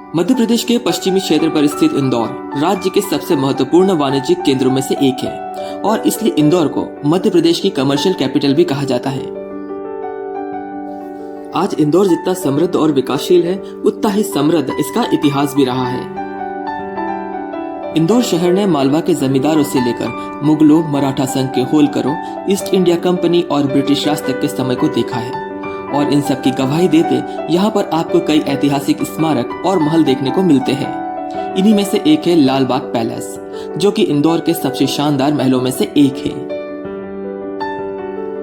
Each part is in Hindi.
मध्य प्रदेश के पश्चिमी क्षेत्र पर स्थित इंदौर राज्य के सबसे महत्वपूर्ण वाणिज्यिक केंद्रों में से एक है और इसलिए इंदौर को मध्य प्रदेश की कमर्शियल कैपिटल भी कहा जाता है। आज इंदौर जितना समृद्ध और विकासशील है, उतना ही समृद्ध इसका इतिहास भी रहा है। इंदौर शहर ने मालवा के जमींदारों से लेकर मुगलों, मराठा संघ के होलकरों, ईस्ट इंडिया कंपनी और ब्रिटिश राज तक के समय को देखा है और इन सब की गवाही देते यहाँ पर आपको कई ऐतिहासिक स्मारक और महल देखने को मिलते हैं। इन्हीं में से एक है लाल बाग पैलेस, जो कि इंदौर के सबसे शानदार महलों में से एक है।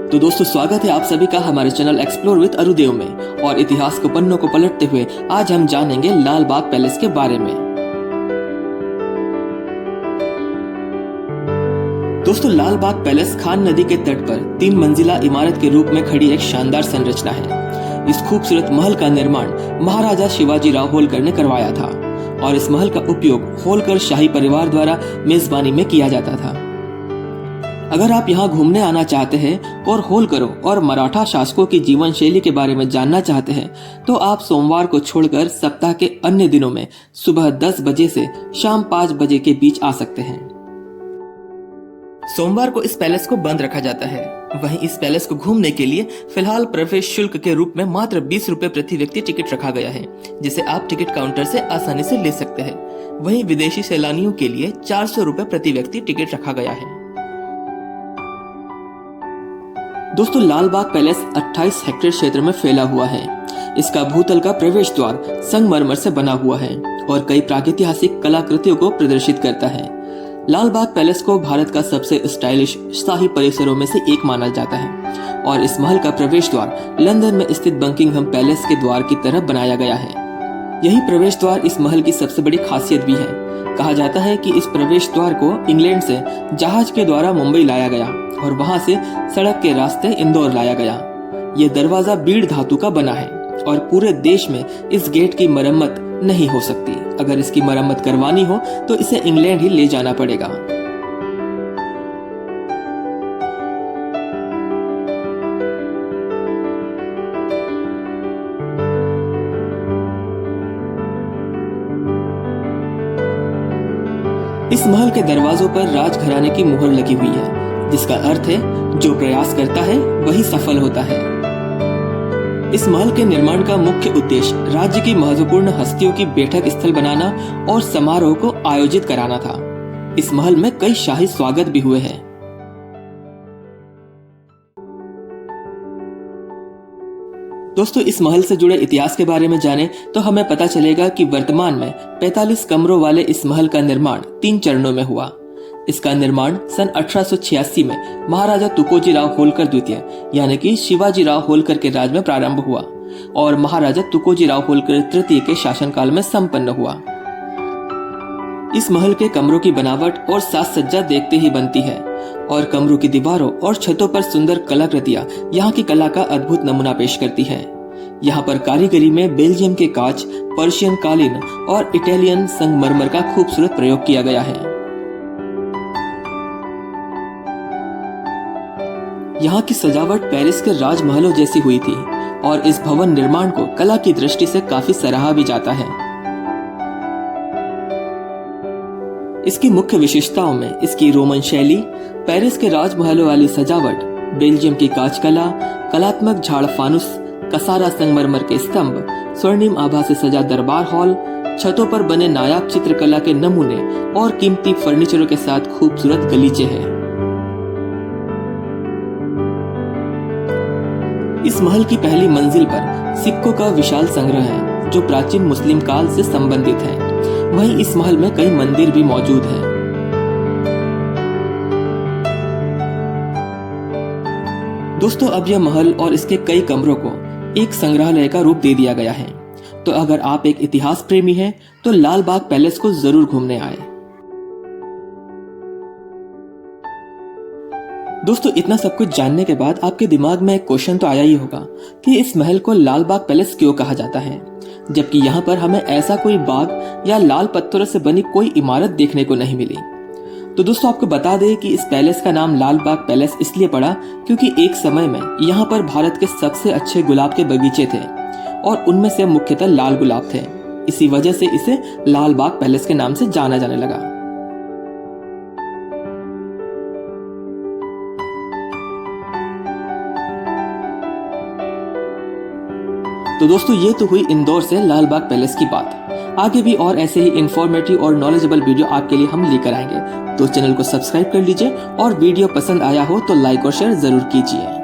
तो दोस्तों, स्वागत है आप सभी का हमारे चैनल एक्सप्लोर विद अरुदेव में, और इतिहास को पन्नों को पलटते हुए आज हम जानेंगे लाल बाग पैलेस के बारे में। दोस्तों, लाल बाग पैलेस खान नदी के तट पर 3 मंजिला इमारत के रूप में खड़ी एक शानदार संरचना है। इस खूबसूरत महल का निर्माण महाराजा शिवाजी राव होलकर ने करवाया था और इस महल का उपयोग होलकर शाही परिवार द्वारा मेजबानी में किया जाता था। अगर आप यहाँ घूमने आना चाहते हैं और होलकरों और मराठा शासकों की जीवन शैली के बारे में जानना चाहते हैं, तो आप सोमवार को छोड़कर सप्ताह के अन्य दिनों में सुबह 10 बजे से शाम 5 बजे के बीच आ सकते हैं। सोमवार को इस पैलेस को बंद रखा जाता है। वहीं इस पैलेस को घूमने के लिए फिलहाल प्रवेश शुल्क के रूप में मात्र 20 रुपए प्रति व्यक्ति टिकट रखा गया है, जिसे आप टिकट काउंटर से आसानी से ले सकते हैं। वहीं विदेशी सैलानियों के लिए 400 रुपए प्रति व्यक्ति टिकट रखा गया है। दोस्तों, लाल बाग पैलेस 28 हेक्टेयर क्षेत्र में फैला हुआ है। इसका भूतल का प्रवेश द्वार संगमरमर से बना हुआ है और कई प्रागैतिहासिक कलाकृतियों को प्रदर्शित करता है। लाल बाग पैलेस को भारत का सबसे स्टाइलिश शाही परिसरों में से एक माना जाता है और इस महल का प्रवेश द्वार लंदन में स्थित बकिंघम पैलेस के द्वार की तरह बनाया गया है। यही प्रवेश द्वार इस महल की सबसे बड़ी खासियत भी है। कहा जाता है कि इस प्रवेश द्वार को इंग्लैंड से जहाज के द्वारा मुंबई लाया गया और वहां से सड़क के रास्ते इंदौर लाया गया। यह दरवाजा बीड़ धातु का बना है और पूरे देश में इस गेट की मरम्मत नहीं हो सकती। अगर इसकी मरम्मत करवानी हो तो इसे इंग्लैंड ही ले जाना पड़ेगा। इस महल के दरवाजों पर राजघराने की मुहर लगी हुई है, जिसका अर्थ है जो प्रयास करता है वही सफल होता है। इस महल के निर्माण का मुख्य उद्देश्य राज्य की महत्वपूर्ण हस्तियों की बैठक स्थल बनाना और समारोह को आयोजित कराना था। इस महल में कई शाही स्वागत भी हुए हैं। दोस्तों, इस महल से जुड़े इतिहास के बारे में जाने तो हमें पता चलेगा कि वर्तमान में 45 कमरों वाले इस महल का निर्माण 3 चरणों में हुआ। इसका निर्माण सन 1886 में महाराजा तुकोजी राव होलकर द्वितीय यानी कि शिवाजी राव होलकर के राज में प्रारंभ हुआ और महाराजा तुकोजी राव होलकर तृतीय के शासनकाल में संपन्न हुआ। इस महल के कमरों की बनावट और साज सज्जा देखते ही बनती है और कमरों की दीवारों और छतों पर सुंदर कलाकृतियां यहाँ की कला का अद्भुत नमूना पेश करती है। यहाँ पर कारीगरी में बेल्जियम के कांच, पर्शियन कालीन और इटालियन संगमरमर का खूबसूरत प्रयोग किया गया है। यहाँ की सजावट पेरिस के राजमहलों जैसी हुई थी और इस भवन निर्माण को कला की दृष्टि से काफी सराहा भी जाता है। इसकी मुख्य विशेषताओं में इसकी रोमन शैली, पेरिस के राजमहलों वाली सजावट, बेल्जियम की कांच कला, कलात्मक झाड़ फानुस, कसारा संगमरमर के स्तंभ, स्वर्णिम आभा से सजा दरबार हॉल, छतों पर बने नायाब चित्रकला के नमूने और कीमती फर्नीचरों के साथ खूबसूरत गलीचे हैं। इस महल की पहली मंजिल पर सिक्कों का विशाल संग्रह है जो प्राचीन मुस्लिम काल से संबंधित है। वहीं इस महल में कई मंदिर भी मौजूद हैं। दोस्तों, अब यह महल और इसके कई कमरों को एक संग्रहालय का रूप दे दिया गया है। तो अगर आप एक इतिहास प्रेमी हैं तो लाल बाग पैलेस को जरूर घूमने आए। दोस्तों, इतना सब कुछ जानने के बाद आपके दिमाग में एक क्वेश्चन तो आया ही होगा कि इस महल को लाल बाग पैलेस क्यों कहा जाता है, जबकि यहाँ पर हमें ऐसा कोई बाग या लाल पत्थरों से बनी कोई इमारत देखने को नहीं मिली। तो दोस्तों, आपको बता दें कि इस पैलेस का नाम लाल बाग पैलेस इसलिए पड़ा क्योंकि एक समय में यहाँ पर भारत के सबसे अच्छे गुलाब के बगीचे थे और उनमें से मुख्यतः लाल गुलाब थे। इसी वजह से इसे लाल बाग पैलेस के नाम से जाना जाने लगा। तो दोस्तों ये तो हुई इंदौर से लाल बाग पैलेस की बात। आगे भी और ऐसे ही इंफॉर्मेटिव और नॉलेजेबल वीडियो आपके लिए हम लेकर आएंगे, तो चैनल को सब्सक्राइब कर लीजिए और वीडियो पसंद आया हो तो लाइक और शेयर जरूर कीजिए।